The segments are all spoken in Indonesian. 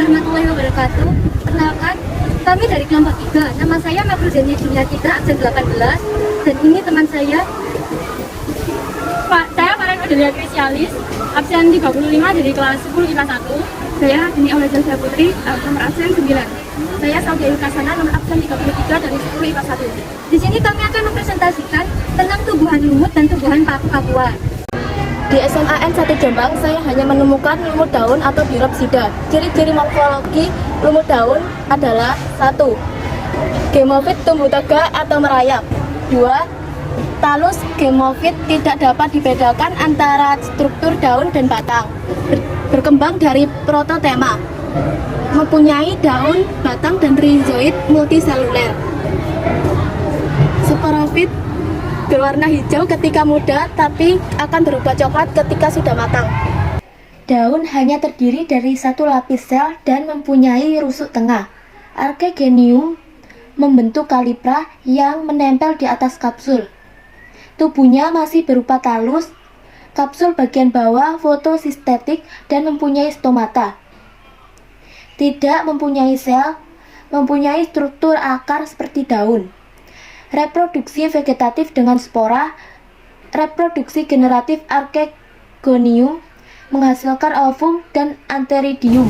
warahmatullahi wabarakatuh. Perkenalkan, kami dari kelompok 3. Nama saya Mabruzani Jumiatita, absen 18. Dan ini teman saya. Saya Farhan Adelia Krisialis, absen 35 dari kelas 10 IPA 1. Saya Dini Aulazalza Putri, nomor absen 9. Saya Saudia Yukasana, nomor absen 33 dari 10 IPA 1. Di sini kami akan mempresentasikan tentang tumbuhan lumut dan tumbuhan paku Papua. Di SMAN 1 Jombang, saya hanya menemukan lumut daun atau Biropsida. Ciri-ciri morfologi lumut daun adalah 1. Gemofit tumbuh tegak atau merayap. 2. Talus gemofit tidak dapat dibedakan antara struktur daun dan batang. Berkembang dari prototema. Mempunyai daun, batang, dan rizoid multiseluler. Sporofit berwarna hijau ketika muda, tapi akan berubah coklat ketika sudah matang. Daun hanya terdiri dari satu lapis sel dan mempunyai rusuk tengah. Archegonium membentuk kalipra yang menempel di atas kapsul. Tubuhnya masih berupa talus, kapsul bagian bawah fotosintetik dan mempunyai stomata. Tidak mempunyai sel, mempunyai struktur akar seperti daun. Reproduksi vegetatif dengan spora, reproduksi generatif Archegonium menghasilkan ovum dan antheridium.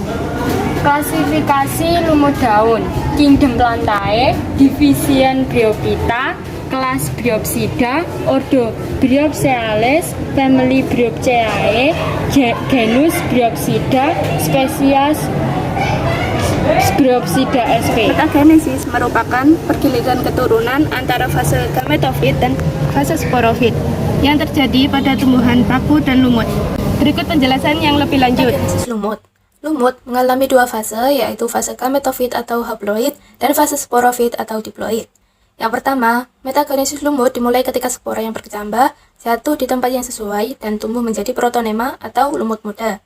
Klasifikasi lumut daun: Kingdom Plantae, Division Bryophyta, kelas Bryopsida, ordo Bryopseales, family Bryopceae, genus Bryopsida, spesies Bryopsida sp. Metagenesis merupakan pergiliran keturunan antara fase gametofit dan fase sporofit yang terjadi pada tumbuhan paku dan lumut. Berikut penjelasan yang lebih lanjut. Metagenesis lumut. Lumut mengalami dua fase, yaitu fase gametofit atau haploid dan fase sporofit atau diploid. Yang pertama, metagenesis lumut dimulai ketika spora yang berkecambah jatuh di tempat yang sesuai dan tumbuh menjadi protonema atau lumut muda.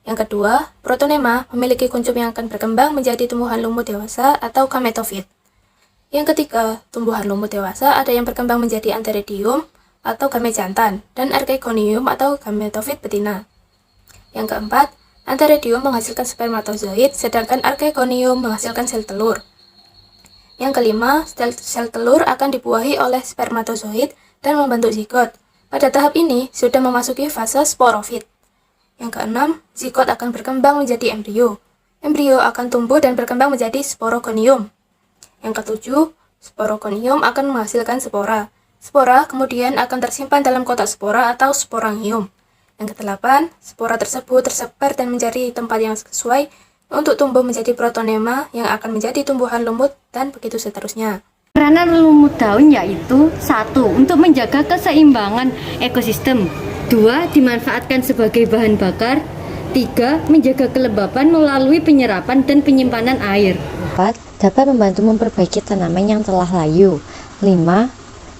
Yang kedua, protonema memiliki kuncup yang akan berkembang menjadi tumbuhan lumut dewasa atau gametofit. Yang ketiga, tumbuhan lumut dewasa ada yang berkembang menjadi antheridium atau gamet jantan dan archegonium atau gametofit betina. Yang keempat, antheridium menghasilkan spermatozoid sedangkan archegonium menghasilkan sel telur. Yang kelima, sel telur akan dibuahi oleh spermatozoid dan membentuk zigot. Pada tahap ini sudah memasuki fase sporofit. Yang keenam, zigot akan berkembang menjadi embrio. Embrio akan tumbuh dan berkembang menjadi sporogonium. Yang ketujuh, sporogonium akan menghasilkan spora. Spora kemudian akan tersimpan dalam kotak spora atau sporangium. Yang kedelapan, spora tersebut tersebar dan mencari tempat yang sesuai untuk tumbuh menjadi protonema yang akan menjadi tumbuhan lumut dan begitu seterusnya. Peranan lumut daun yaitu 1. Untuk menjaga keseimbangan ekosistem, 2. Dimanfaatkan sebagai bahan bakar, 3. Menjaga kelembapan melalui penyerapan dan penyimpanan air, 4. Dapat membantu memperbaiki tanaman yang telah layu. 5.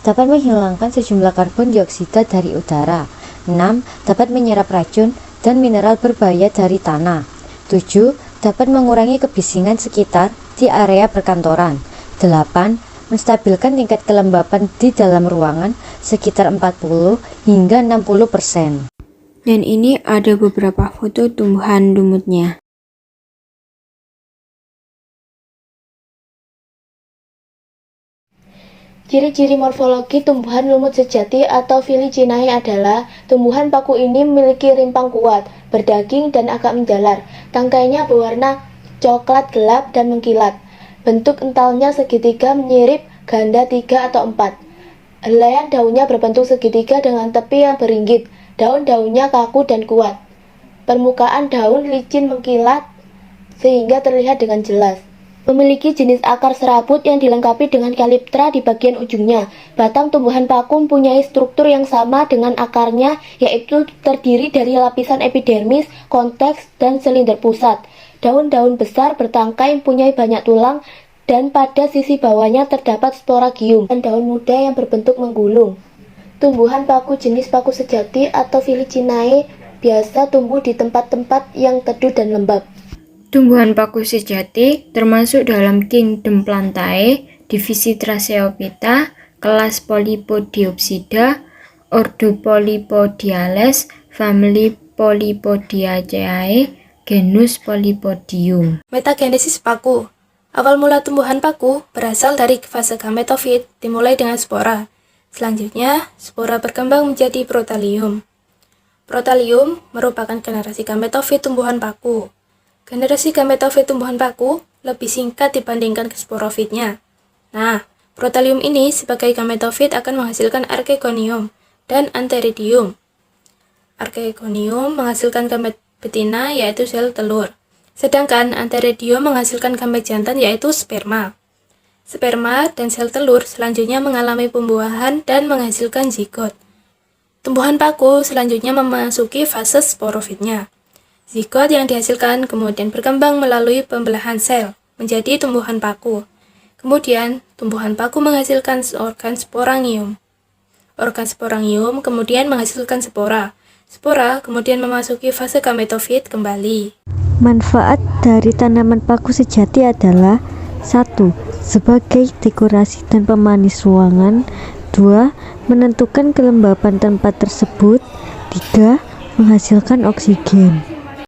Dapat menghilangkan sejumlah karbon dioksida dari udara. 6. Dapat menyerap racun dan mineral berbahaya dari tanah. 7. Dapat mengurangi kebisingan sekitar di area perkantoran. 8. Menstabilkan tingkat kelembapan di dalam ruangan sekitar 40 hingga 60%. Dan ini ada beberapa foto tumbuhan lumutnya. Ciri-ciri morfologi tumbuhan lumut sejati atau Filicinae adalah tumbuhan paku ini memiliki rimpang kuat, berdaging dan agak menjalar. Tangkainya berwarna coklat gelap dan mengkilat. Bentuk entalnya segitiga menyirip ganda 3 atau 4. Helaian daunnya berbentuk segitiga dengan tepi yang beringgit. Daun-daunnya kaku dan kuat. Permukaan daun licin mengkilat sehingga terlihat dengan jelas. Memiliki jenis akar serabut yang dilengkapi dengan kaliptra di bagian ujungnya. Batang tumbuhan paku mempunyai struktur yang sama dengan akarnya, yaitu terdiri dari lapisan epidermis, konteks, dan silinder pusat. Daun-daun besar bertangkai mempunyai banyak tulang, dan pada sisi bawahnya terdapat sporagium dan daun muda yang berbentuk menggulung. Tumbuhan paku jenis paku sejati atau Filicinae biasa tumbuh di tempat-tempat yang teduh dan lembab. Tumbuhan paku sejati termasuk dalam Kingdom Plantae, divisi Tracheophyta, kelas Polypodiopsida, ordo Polypodiales, family Polypodiaceae, Genus Polypodium. Metagenesis paku. Awal mula tumbuhan paku berasal dari fase gametofit dimulai dengan spora. Selanjutnya, spora berkembang menjadi protalium. Protalium merupakan generasi gametofit tumbuhan paku. Generasi gametofit tumbuhan paku lebih singkat dibandingkan sporofitnya. Nah, protalium ini sebagai gametofit akan menghasilkan archegonium dan antheridium. Archegonium menghasilkan gamet betina yaitu sel telur, sedangkan antheridium menghasilkan gamet jantan yaitu sperma. Sperma dan sel telur selanjutnya mengalami pembuahan dan menghasilkan zigot. Tumbuhan paku selanjutnya memasuki fase sporofitnya. Zigot yang dihasilkan kemudian berkembang melalui pembelahan sel menjadi tumbuhan paku. Kemudian, tumbuhan paku menghasilkan organ sporangium. Organ sporangium kemudian menghasilkan spora. Spora kemudian memasuki fase gametofit kembali. Manfaat dari tanaman paku sejati adalah 1. Sebagai dekorasi dan pemanis ruangan. 2. Menentukan kelembapan tempat tersebut. 3. Menghasilkan oksigen.